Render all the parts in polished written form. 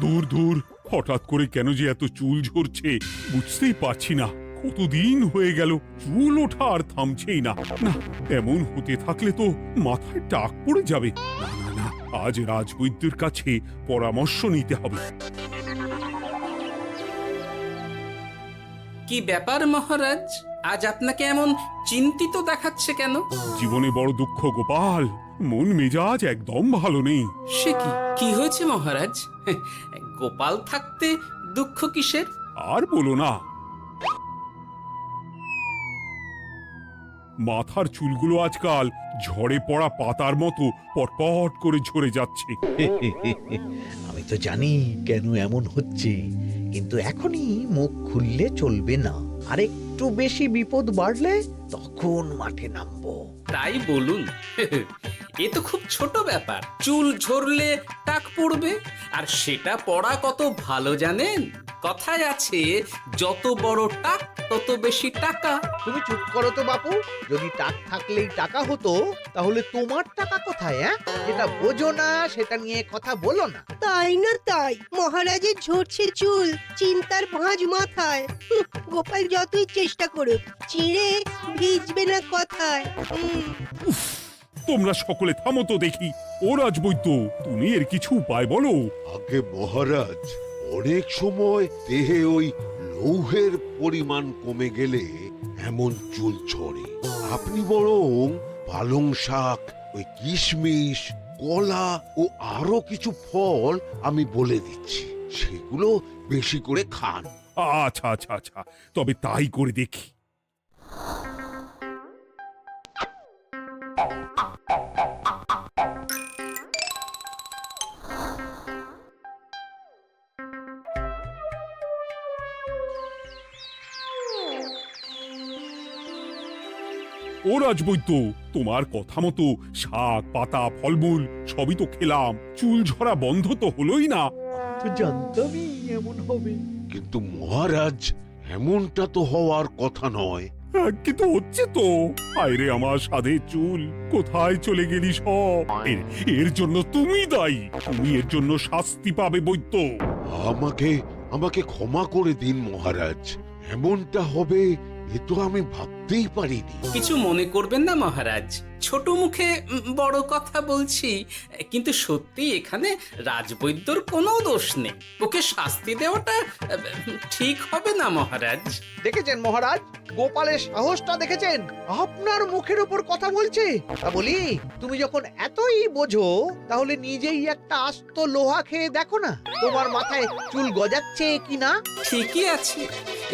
দূর দূর, হঠাৎ করে কেন যে এত চুল ঝরছে বুঝতেই পারছি না। কতদিন হয়ে গেল চুল ওঠা আর থামছেই না। না, এমন হতে থাকলে তো মাথায় টাক পড়ে যাবে। না না না, আজ রাজবৈদ্যের কাছে পরামর্শ নিতে হবে। কি ব্যাপার মহারাজ, আজ আপনাকে এমন চিন্তিত দেখাচ্ছে কেন? জীবনে বড় দুঃখ গোপাল, মন মেজাজ একদম ভালো নেই। সে কি, কি হয়েছে মহারাজ? গোপাল থাকতে দুঃখ কিসের? আর বলো না, মাথার চুলগুলো আজকাল ঝড়ে পড়া পাতার মতো পটপট করে ঝরে যাচ্ছে। আমি তো জানি কেন এমন হচ্ছে, কিন্তু এখনই মুখ খুললে চলবে না। আর একটু বেশি বিপদ বাড়লে তখন মাঠে নামবো। তাই বলুন। এ তো খুব ছোট ব্যাপার, চুল ঝরলে টাক পড়বে, আর সেটা পড়া কত ভালো জানেন? কথায় আছে, যত বড় টাক তত বেশি টাকা। তুমি চুপ করো তো বাপু। যদি টাক থাকলেই টাকা হতো, তাহলে তোমার টাকা কোথায়? যেটা বোঝো না সেটা নিয়ে কথা বলো না। তাই না তাই, মহারাজের ঝরছে চুল, চিন্তার ভাঁজ মাথায়। গোপাল যতই চেষ্টা করুক, চিড়ে ভিজবে না কথায়। তোমরা সকলে থামো তো দেখি। ও রাজবৈদ্য, তুমি এর কিছু উপায় বলো। আগে মহারাজ, অনেক সময় দেহে ওই লৌহের পরিমাণ কমে গেলে এমন চুল ঝরে। আপনি বরং পালং শাক, ওই কিশমিশ, কলা ও আরো কিছু ফল আমি বলে দিচ্ছি, সেগুলো বেশি করে খান। আচ্ছা আচ্ছা আচ্ছা, তবে তাই করে দেখি। ও রাজবৈদ্য, তোমার কথা মতো শাক পাতা ফলমূল সবই তো খেলাম, চুল ঝরা বন্ধ তো হলোই না। তো জানতামই এমন হবে। কিন্তু মহারাজ, এমনটা তো হওয়ার কথা নয়। কিন্তু হচ্ছে তো। আরে আমার সাধের চুল, কোথায় চলে গেলি সব? এর জন্য তুমি দায়ী। তুমি এর জন্য শাস্তি পাবে বৈদ্য। আমাকে আমাকে ক্ষমা করে দিন মহারাজ, এমনটা হবে এ তো আমি ভাবতেই পারিনি। কিছু মনে করবেন না মহারাজ, ছোট মুখে বড় কথা বলছি, কিন্তু সত্যি এখানে রাজবৈদ্যর কোনো দোষ নেই। ওকে শাস্তি দেওয়াটা ঠিক হবে না মহারাজ। দেখেছেন মহারাজ, গোপালের সাহসটা দেখেছেন? আপনার মুখের উপর কথা বলছে। তা বলি, তুমি যখন এতই বোঝো, তাহলে নিজেই একটা আস্ত লোহা খেয়ে দেখো না, তোমার মাথায় চুল গজাচ্ছে কিনা। ঠিকই আছে,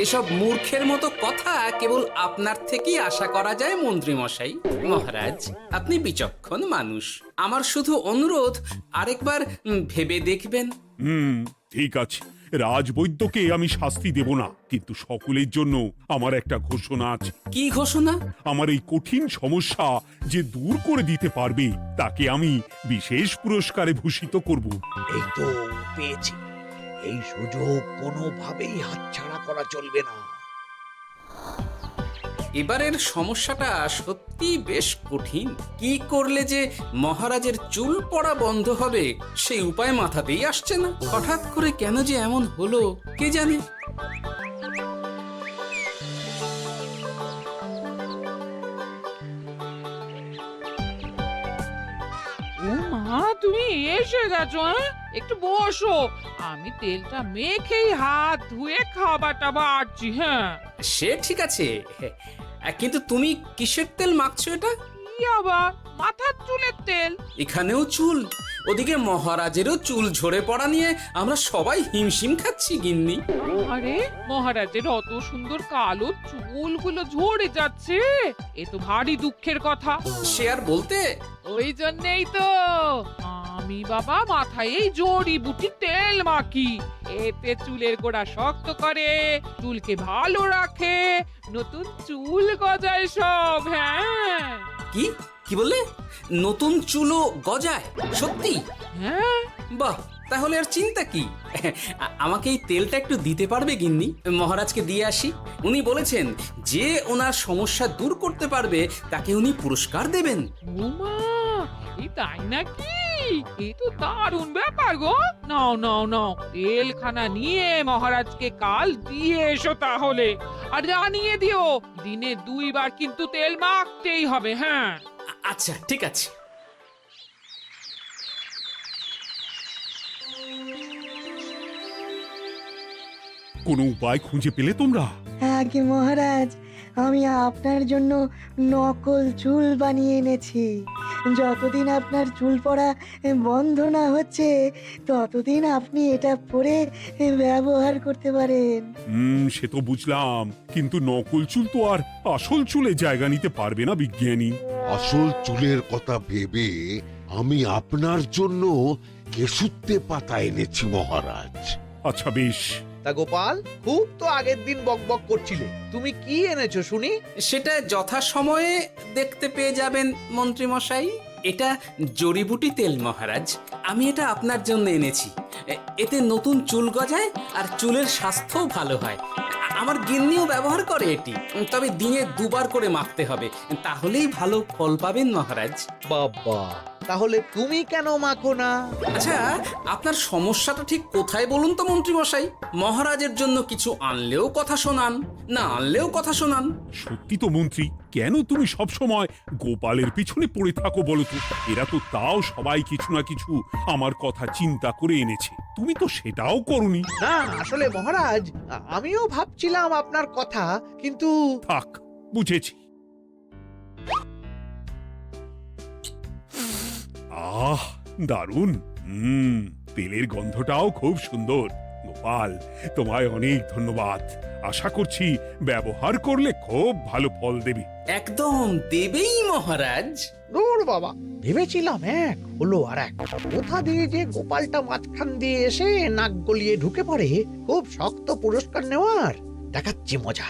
এসব মূর্খের মতো কথা কেবল আপনার থেকেই আশা করা যায় মন্ত্রী মশাই। মহারাজ, আপনি বিচক্ষণ মানুষ, আমার শুধু অনুরোধ, আরেকবার ভেবে দেখবেন। ঠিক আছে, রাজবৈদ্যকে আমি শাস্তি দেব না, কিন্তু সকলের জন্য আমার একটা ঘোষণা আছে। কি ঘোষণা? আমার এই কঠিন সমস্যা যে দূর করে দিতে পারবে, তাকে আমি বিশেষ পুরস্কারে ভূষিত করব। এই তো পেয়েছি, এই সুযোগ কোনোভাবেই হাতছাড়া করা চলবে না। এবারের সমস্যাটা সত্যি বেশ কঠিন। কি করলে যে মহারাজের চুল পড়া বন্ধ হবে সেই উপায় মাথাতেই আসছে না। হঠাৎ করে কেন যে এমন হলো কে জানে। ও মা, তুমি এসে গেছো? একটু বসো, আমি তেলটা মেখেই হাত ধুয়ে খাবারটা বাড়ছি। হ্যাঁ, সে ঠিক আছে, কিন্তু তুমি কিসের তেল মাখছো এটা? কি আবার মাথার চুলের তেল? এখানেও চুল, ওদিকে মহারাজেরও চুল ঝরে পড়া নিয়ে আমরা সবাই হিমশিম খাচ্ছি গিন্নি। আরে, মহারাজের অত সুন্দর কালো চুলগুলো ঝরে যাচ্ছে, এ তো ভারী দুঃখের কথা। সে আর বলতে। ওই জন্যই তো আমি বাবা মাথায় এই জড়িবুটি তেল মাখি। এতে চুলের গোড়া শক্ত করে, চুলকে ভালো রাখে, নতুন চুল গজায় সব। হ্যাঁ। কি কি বললে? নতুন চুলও গজায়? সত্যি? হ্যাঁ। বাহ, তাহলে আর চিন্তা কি? আমাকে এই তেলটা একটু দিতে পারবে গিন্নি? মহারাজকে দিয়ে আসি। উনি বলেছেন যে ওনার সমস্যা দূর করতে পারবে তাকে উনি পুরস্কার দেবেন। উমা, এই তাই নাকি? এ তো দারুণ ব্যাপার গো। নাও নাও নাও, তেলখানা নিয়ে মহারাজকে কাল দিয়ে এসো তাহলে। আর জানিয়ে দিও, দিনে 2 বার কিন্তু তেল মাখতেই হবে। হ্যাঁ, আচ্ছা ঠিক আছে। কোনো উপায় খুঁজে পেলে তোমরা? আগে মহারাজ, আমি আপনার জন্য নকল চুল বানিয়ে এনেছি। যতদিন আপনার চুল পড়া বন্ধ না হচ্ছে ততদিন আপনি এটা পরে ব্যবহার করতে পারেন। সে তো বুঝলাম, কিন্তু নকল চুল তো আর আসল চুলে জায়গা নিতে পারবে না বিজ্ঞানী। আসল চুলের কথা ভেবে আমি আপনার জন্য কেশুত্তে পাতা এনেছি মহারাজ। আচ্ছা বেশ। তা গোপাল, খুব তো আগের দিন বকবক করছিলে, তুমি কি এনেছো শুনি? সেটা যথাসময়ে দেখতে পেয়ে যাবেন মন্ত্রী মশাই। এটা জড়িবুটি তেল মহারাজ। আমি এটা আপনার জন্য এনেছি। এতে নতুন চুল গজায় আর চুলের স্বাস্থ্যও ভালো হয়। আমার গিন্নিও ব্যবহার করে এটি, তবে দিনে 2 বার করে মাখতে হবে, তাহলেই ভালো ফল পাবেন মহারাজ। বাবা, তাহলে তুমি কেন মাখো না? আচ্ছা, আপনার সমস্যাটা ঠিক কোথায় বলুন তো মন্ত্রী মশাই? মহারাজের জন্য কিছু আনলেও কথা শোনান, না আনলেও কথা শোনান। সত্যি তো মন্ত্রী, কেন তুমি সব সময় গোপালের পিছনে পড়ে থাকো বলো তো? এরা তো তাও সবাই কিছু না কিছু আমার কথা চিন্তা করে এনেছে, তুমি তো সেটাও করনি। না আসলে মহারাজ, আমিও ভাবছিলাম আপনার কথা, কিন্তু থাক, বুঝেছি। আহ, দারুণ। তেলের গন্ধটাও খুব সুন্দর। গোপাল, তোমায় অনেক ধন্যবাদ। আশা করছি ব্যবহার করলে খুব ভালো ফল দেবে। একদম দেবেই মহারাজ। দূর বাবা, ভেবেছিলাম এক হলো আর এক। কোথা দিয়ে যে গোপালটা মাঝখান দিয়ে এসে নাক গলিয়ে ঢুকে পড়ে, খুব শক্ত পুরস্কার নেওয়ার। দেখাচ্ছি মজা।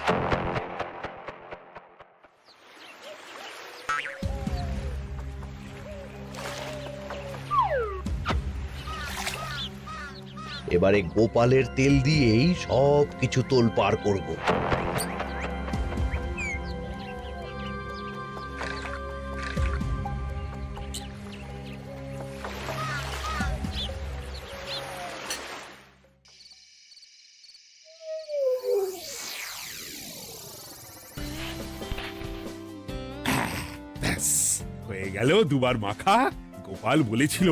এবারে গোপালের তেল দিয়েই সব কিছু তোলপাড় করব। ব্যাস, হয়ে গেল 2 বার মাখা। গোপাল বলেছিল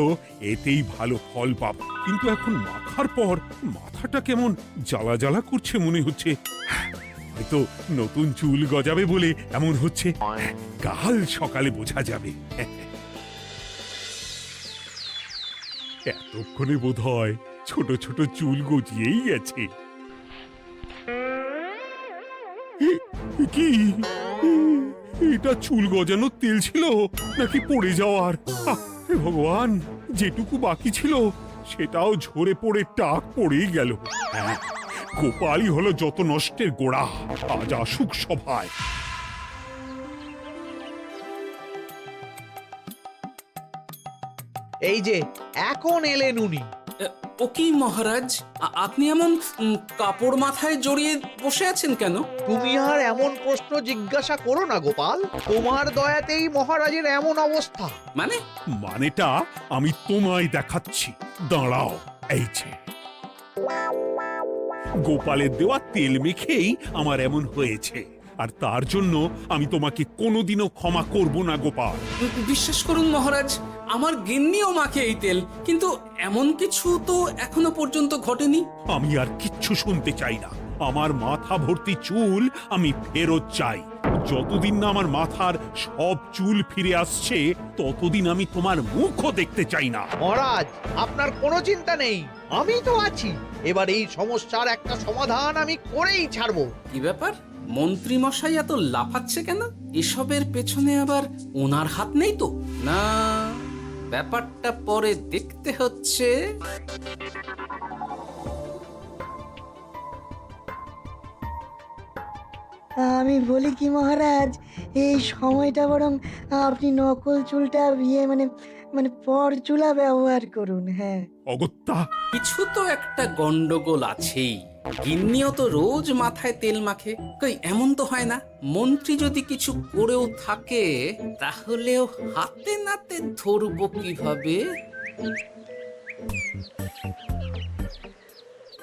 এতেই ভালো ফল পাবো, কিন্তু এখন মাখার পর মাথাটা কেমন জ্বালা জ্বালা করছে মনে হচ্ছে। হয়তো নতুন চুল গজাবে বলে এমন হচ্ছে। কাল সকালে বোঝা যাবে। এতক্ষণে বোধ হয় ছোট ছোট চুল গজিয়েই গেছে। কি এটা চুল গজানোর তেল ছিল নাকি পড়ে যাওয়ার? হে ভগবান, যেটুকু বাকি ছিল সেটাও ঝরে পড়ে টাক পড়েই গেল। হ্যাঁ, গোপালই হলো যত নষ্টের গোড়া। আজ আসুক সভায়। এই যে এখন এলেন উনি। ও কি মহারাজ, আপনি এমন কাপড় মাথায় জড়িয়ে বসে আছেন কেন? তুমি আর এমন প্রশ্ন জিজ্ঞাসা করো না গোপাল, তোমার দয়াতেই মহারাজের এমন অবস্থা। মানেটা আমি তোমায় দেখাচ্ছি, দাঁড়াও। এই যে গোপালের দেওয়া তেল মেখেই আমার এমন হয়েছে, আর তার জন্য আমি তোমাকে কোনোদিনও ক্ষমা করব না গোপাল। বিশ্বাস করুন মহারাজ, আমার গিন্নিও মাখে এই তেল, কিন্তু এমন কিছু তো এখনো পর্যন্ত ঘটেনি। আমি আর কিচ্ছু শুনতে চাই না। আমার মাথা ভর্তি চুল আমি ফেরত চাই। যতদিন না আমার মাথার সব চুল ফিরে আসছে ততদিন আমি তোমার মুখও দেখতে চাই না। মহারাজ, আপনার কোনো চিন্তা নেই, আমি তো আছি। এবার এই সমস্যার একটা সমাধান আমি করেই ছাড়বো। কি ব্যাপার, মন্ত্রী মশাই এত লাফাচ্ছে কেন? এসবের পেছনে আবার ওনার হাত নেই তো? না, ব্যাপারটা পরে দেখতে হচ্ছে। আমি বলি কি মহারাজ, এই সময়টা বরং আপনি নকল চুলটা মানে পর চুলা ব্যবহার করুন। হ্যাঁ, অগত্যা কিছু তো একটা গন্ডগোল আছেই। গিন্নিও তো রোজ মাথায় তেল মাখে, কই এমন তো হয় না। মন্ত্রী যদি কিছু করেও থাকে তাহলেও হাতে নাতে ধরবো কিভাবে?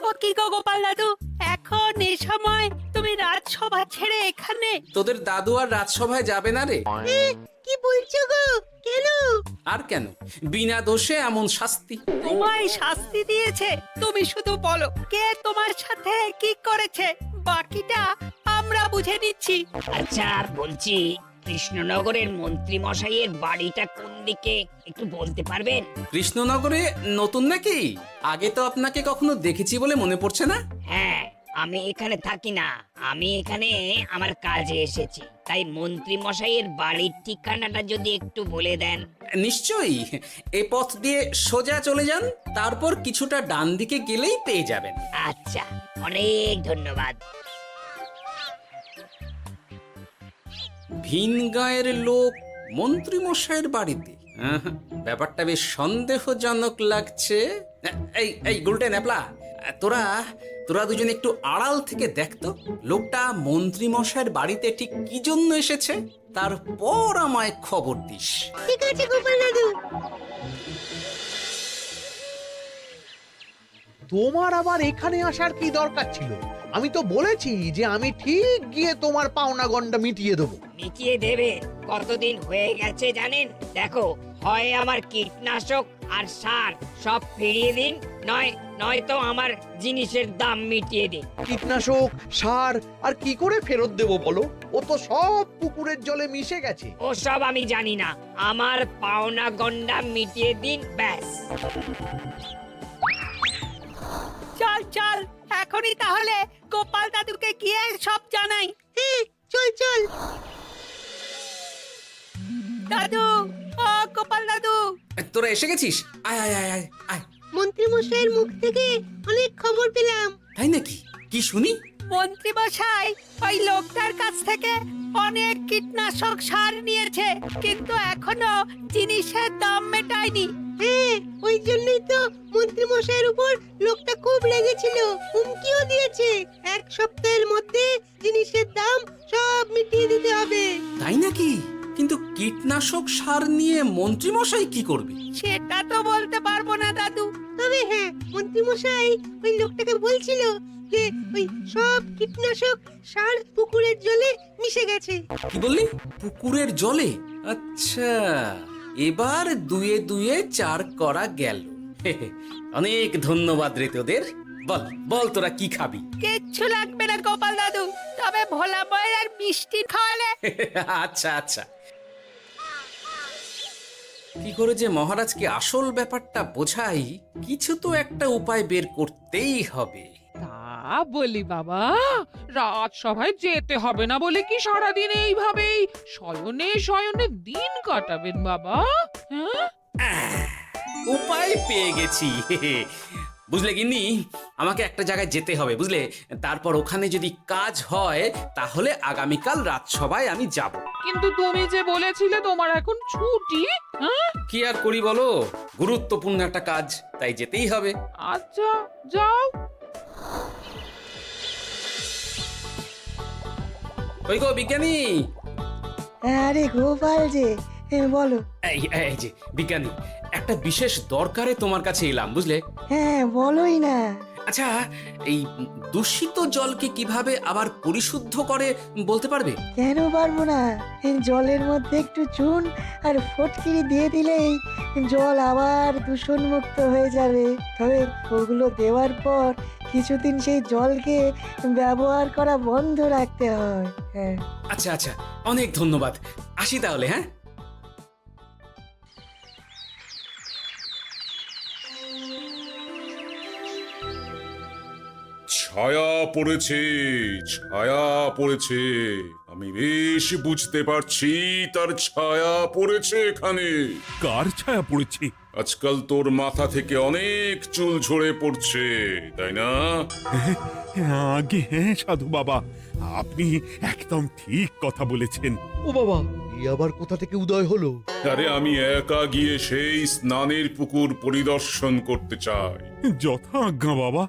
ও কি গো গোপাল দাদু, এখন এই সময় তুমি রাজসভা ছেড়ে এখানে? তোদের দাদু আর রাজসভায় যাবে না রে? কি বলছো গো? কেন? আর কেন, বিনা দোষে এমন শাস্তি। তোমায় শাস্তি দিয়েছে, তুমি শুধু বলো কে তোমার সাথে কি করেছে, বাকিটা আমরা বুঝে নিচ্ছি। আচ্ছা বলছি, কৃষ্ণনগরের মন্ত্রী মশাইয়ের বাড়িটা কোন দিকে একটু বলতে পারবেন? কৃষ্ণনগরে নতুন নাকি? আগে তো আপনাকে কখনো দেখেছি বলে মনে পড়ছে না। হ্যাঁ, আমি এখানে থাকি না, আমি এখানে আমার কাজে এসেছি, তাই মন্ত্রী মশাইয়ের বাড়ির ঠিকানাটা যদি একটু বলে দেন। নিশ্চয়ই, এ পথ দিয়ে সোজা চলে যান, তারপর কিছুটা ডান দিকে গেলেই পেয়ে যাবেন। আচ্ছা, অনেক ধন্যবাদ। ভিন গাঁয়ের লোক মন্ত্রী মশাইয়ের বাড়িতে, ব্যাপারটা বেশ সন্দেহজনক লাগছে। এই এই গুলটে ন্যাপলা, তোরা তোরা দুজন একটু আড়াল থেকে দেখতো লোকটা মন্ত্রী মশাইয়ের বাড়িতে ঠিক কি জন্য এসেছে, তারপর আমায় খবর দিস। ঠিক আছে গোপাল দাদু। তোমার আবার এখানে আসার কি দরকার ছিল? আমি তো বলেছি যে আমি ঠিক গিয়ে তোমার পাওনা গন্ডা মিটিয়ে দেবো। মিটিয়ে দেবে? কতদিন হয়ে গেছে জানেন? দেখো, হয় আমার কীটনাশক আর সার সব ফিরিয়ে দিন, নয়তো আমার জিনিসের দাম মিটিয়ে দিন। কীটনাশক, সার আর কি করে ফেরত দেবো বলো? ও তো সব পুকুরের জলে মিশে গেছে। ওসব আমি জানি না, আমার পাওনা গন্ডা মিটিয়ে দিন, ব্যাস। চল চল, এখনই তাহলে গোপাল দাদুকে গিয়ে সব জানাই। চল চল। দাদু, ও গোপাল দাদু। তোরা এসে গেছিস? আয় আয় আয় আয় আয়। মন্ত্রী মশাইয়ের মুখ থেকে অনেক খবর পেলাম। তাই নাকি? কি শুনি? মন্ত্রী মশাই ওই লোকটার কাছ থেকে অনেক কীটনাশক সার নিয়েছে, কিন্তু এখনো জিনিসের দাম মেটায়নি। হ্যাঁ, ওই জন্যই তো মন্ত্রী মশাইয়ের উপর লোকটা খুব লেগেছিল, হুমকিও দিয়েছে 1 সপ্তাহের মধ্যে জিনিসের দাম সব মিটিয়ে দিতে হবে। তাই নাকি? কিন্তু কীটনাশক সার নিয়ে মন্ত্রী মশাই কি করবে? সেটা তো বলতে পারবো না দাদু। তবে হ্যাঁ, মন্ত্রী মশাই ওই লোকটাকে বলছিল যে ওই সব কীটনাশক সার পুকুরের জলে মিশে গেছে। কি বললি? পুকুরের জলে? আচ্ছা, এবার দুয়ে দুয়ে 4 করা গেল। অনেক ধন্যবাদ রে তোদের। বল বল, তোরা কি খাবি? কিচ্ছু লাগবে না গোপাল দাদু, তবে ভোলা বয়ের আর মিষ্টি খাওয়ালে। আচ্ছা আচ্ছা। কি করে যে মহারাজকে আসল ব্যাপারটা বোঝাই, কিছু তো একটা উপায় বের করতেই হবে। তা বলি বাবা, রাজসভায় যেতে হবে না বলে কি সারাদিন এইভাবেই শয়নে শয়নে দিন কাটাবেন বাবা? হ্যাঁ, উপায় পেয়ে গেছি। বুঝলে গিন্নি, আমাকে একটা জায়গায় যেতে হবে, বুঝলে? তারপর ওখানে যদি কাজ হয় তাহলে আগামীকাল রাজসভায় আমি যাব। কিন্তু তুমি যে বলেছিলে তোমার এখন ছুটি। হ্যাঁ, কি আর করি বলো, গুরুত্বপূর্ণ একটা কাজ, তাই যেতেই হবে। আচ্ছা যাও। ওই গো বিজ্ঞানী, আরে গোপাল যে, বলো। এই যে বিজ্ঞানী, একটা বিশেষ দরকারে তোমার কাছে এলাম, বুঝলে? হ্যাঁ, বলোই না। আচ্ছা, এই দূষিত জলকে কিভাবে আবার পরিশুদ্ধ করে বলতে পারবে? কেন পারবো না? জলের মধ্যে একটু চুন আর ফটকিরি দিয়ে দিলেই জল আবার দূষণমুক্ত হয়ে যাবে। তবে ওগুলো দেওয়ার পর কিছুদিন সেই জলকে ব্যবহার করা বন্ধ রাখতে হয়। হ্যাঁ। আচ্ছা আচ্ছা, অনেক ধন্যবাদ, আসি তাহলে। হ্যাঁ, ছায়া পড়েছে, ছায়া পড়েছে, আমি বেশ বুঝতে পারছি তার ছায়া পড়েছে এখানে। কার ছায়া পড়েছে? আজকাল তোর মাথা থেকে অনেক চুল ঝরে পড়ছে, তাই না? আগে হ্যাঁ সাধু বাবা, আপনি একদম ঠিক কথা বলেছেন। ও বাবা, এই আবার কোথা থেকে উদয় হলো? আরে আমি একা গিয়ে সেই স্নানের পুকুর পরিদর্শন করতে চাই। যথা আজ্ঞা বাবা।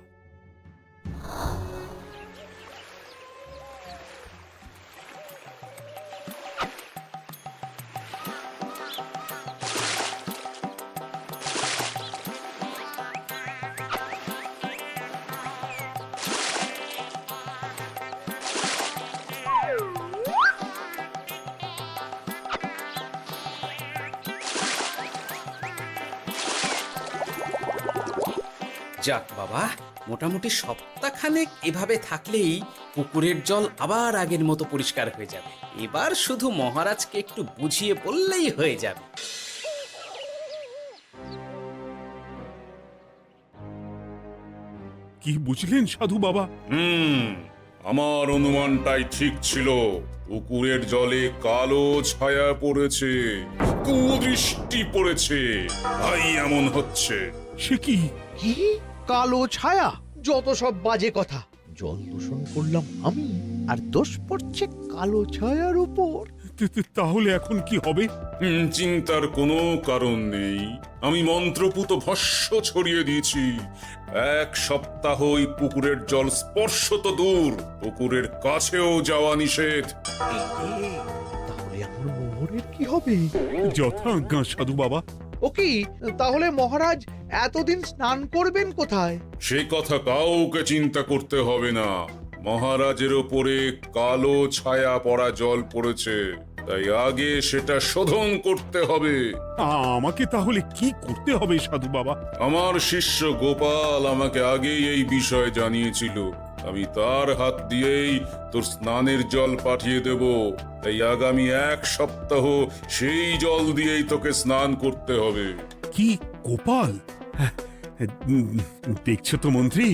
যাক বাবা, মোটামুটি সপ্তাহখানেক এভাবে থাকলেই পুকুরের জল আবার আগের মতো পরিষ্কার হয়ে যাবে। এবার শুধু মহারাজকে একটু বুঝিয়ে বললেই হয়ে যাবে। কি বুঝলেন সাধু বাবা? আমার অনুমানটাই ঠিক ছিল। পুকুরের জলে কালো ছায়া পড়েছে, কুদৃষ্টি পড়েছে, তাই এমন হচ্ছে। সে কি? কি কালো ছায়া? যত সব বাজে কথা। জল দূষণ করলাম আমি, আর দোষ পড়ছে কালো ছায়ার উপর। তাহলে এখন কি হবে? চিন্তার কোনো কারণ নেই। আমি মন্ত্রপুত ভস্য ছড়িয়ে দিয়েছি। 1 সপ্তাহ ওই পুকুরের জল স্পর্শ তো দূর, পুকুরের কাছেও যাওয়া নিষেধ। তাহলে আমার মোহরের কি হবে? যথা আজ্ঞা সাধু বাবা। ও কি, তাহলে মহারাজ এতদিন স্নান করবেন কোথায়? সে কথা কাউকে চিন্তা করতে হবে না। মহারাজের ওপরে কালো ছায়া পড়া জল পড়েছে, তাই আগে সেটা শোধন করতে হবে। আমাকে তাহলে কি করতে হবে সাধু বাবা? আমার শিষ্য গোপাল আমাকে আগেই এই বিষয় জানিয়েছিল। আমি তার হাত দিয়েই তোর স্নানের জল পাঠিয়ে দেব। তাই আগামী 1 সপ্তাহ সেই জল দিয়েই তোকে স্নান করতে হবে। কি গোপাল? দেখছো তো মন্ত্রী,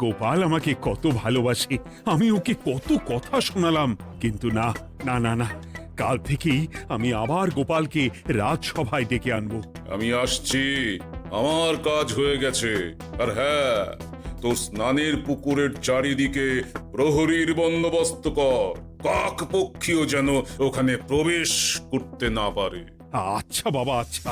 গোপাল আমাকে কত ভালোবাসে। আমি ওকে কত কথা শোনালাম, কিন্তু না না না না, কাল থেকেই আমি আবার গোপালকে রাজসভায় ডেকে আনবো। আমি আসছি, আমার কাজ হয়ে গেছে। আর হ্যাঁ, তোর স্নানের পুকুরের চারিদিকে প্রহরীর বন্দোবস্ত কর। কাক পক্ষীও যেন ওখানে প্রবেশ করতে না পারে। আচ্ছা বাবা, আচ্ছা।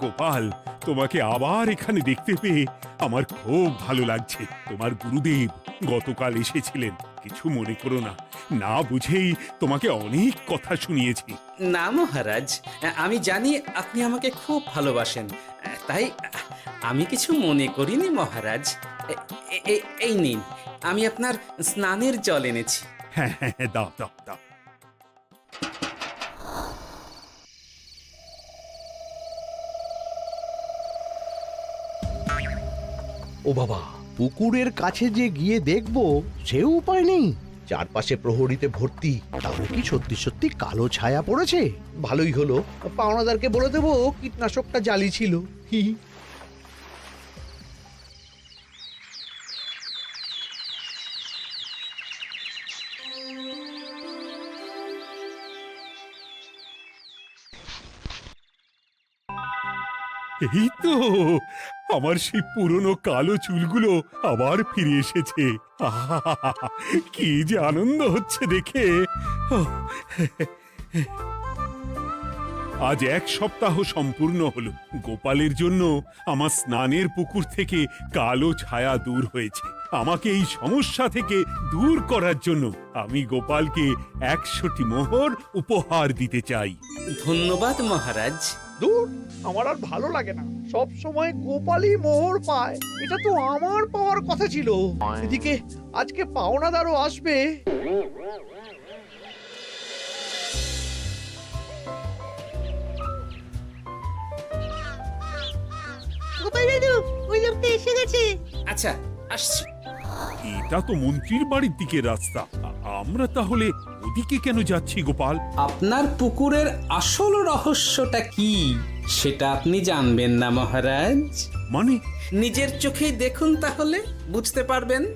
গোপাল, তোমাকে আবার এখানে দেখতে পেয়ে আমার খুব ভালো লাগছে। তোমার গুরুদেব গতকাল এসেছিলেন, কিছু মনে করো না। না বুঝেই তোমাকে অনেক কথা শুনিয়েছি। না মহারাজ, আমি জানি আপনি আমাকে খুব ভালোবাসেন, তাই আমি কিছু মনে করিনি মহারাজ। এই নিন, আমি আপনার স্নানের জল এনেছি। হ্যাঁ হ্যাঁ হ্যাঁ, দাও দাও দাও। ও বাবা, পুকুরের কাছে যে গিয়ে দেখবো সেও উপায় নেই। চারপাশে প্রহরীতে ভর্তি। তাহলে কি সত্যি সত্যি কালো ছায়া পড়েছে? ভালোই হলো, পাওনাদারকে বলে দেবো কীটনাশকটা জালি ছিল। হি হি। এই তো আমার সেই পুরনো কালো চুলগুলো আবার ফিরে এসেছে। আহা, কি যে আনন্দ হচ্ছে দেখে। আজ 1 সপ্তাহ সম্পূর্ণ হলো। গোপালের জন্য আমার স্নানের পুকুর থেকে কালো ছায়া দূর হয়েছে। আমাকে এই সমস্যা থেকে দূর করার জন্য আমি গোপালকে 100টি মোহর উপহার দিতে চাই। ধন্যবাদ মহারাজ। দূর, আমার আর ভালো লাগে না। সব সময় গোপালই মোহর পায়, এটা তো আমার পাওয়ার কথা ছিল। এদিকে আজকে পাওনাদারও আসবে। গোপাল দাদু, ওই লোকটা এসে গেছে। আচ্ছা, আসছি। এটা তো মন্ত্রীর বাড়ির দিকে রাস্তা। আমরা তাহলে এদিকে কেন যাচ্ছি গোপাল? আপনার পুকুরের আসল রহস্যটা কি সেটা আপনি জানবেন না মহারাজ? মানে নিজের চোখেই দেখুন, তাহলে বুঝতে পারবেন।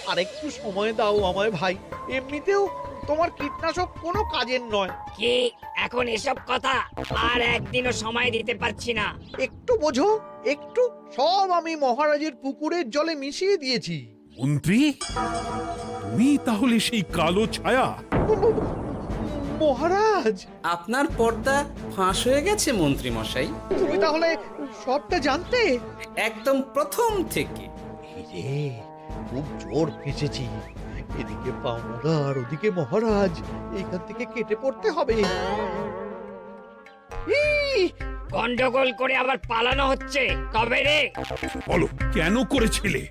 আর একটু সময় দাও আমায় ভাই, এমনিতেও তোমার কীটনাশক কোনো কাজের নয়। কি এখন এসব কথা? আর একদিনও সময় দিতে পারছি না। একটু বোঝো, একটু। সব আমি মহারাজের পুকুরের জলে মিশিয়ে দিয়েছি। মন্ত্রী, তুমি তাহলে সেই কালো ছায়া? মহারাজ, আপনার পর্দা ফাঁস হয়ে গেছে মন্ত্রী মশাই। তুমি তাহলে সবটা জানতে? একদম প্রথম থেকে। রে, খুব জোর ফেঁসেছি। এদিকে পাওনাদার, ওদিকে মহারাজ, এইখান থেকে কেটে পড়তে হবে। ই! গন্ডগোল করে আবার পালানো হচ্ছে কবে রে? বলো, কেন করেছিলে?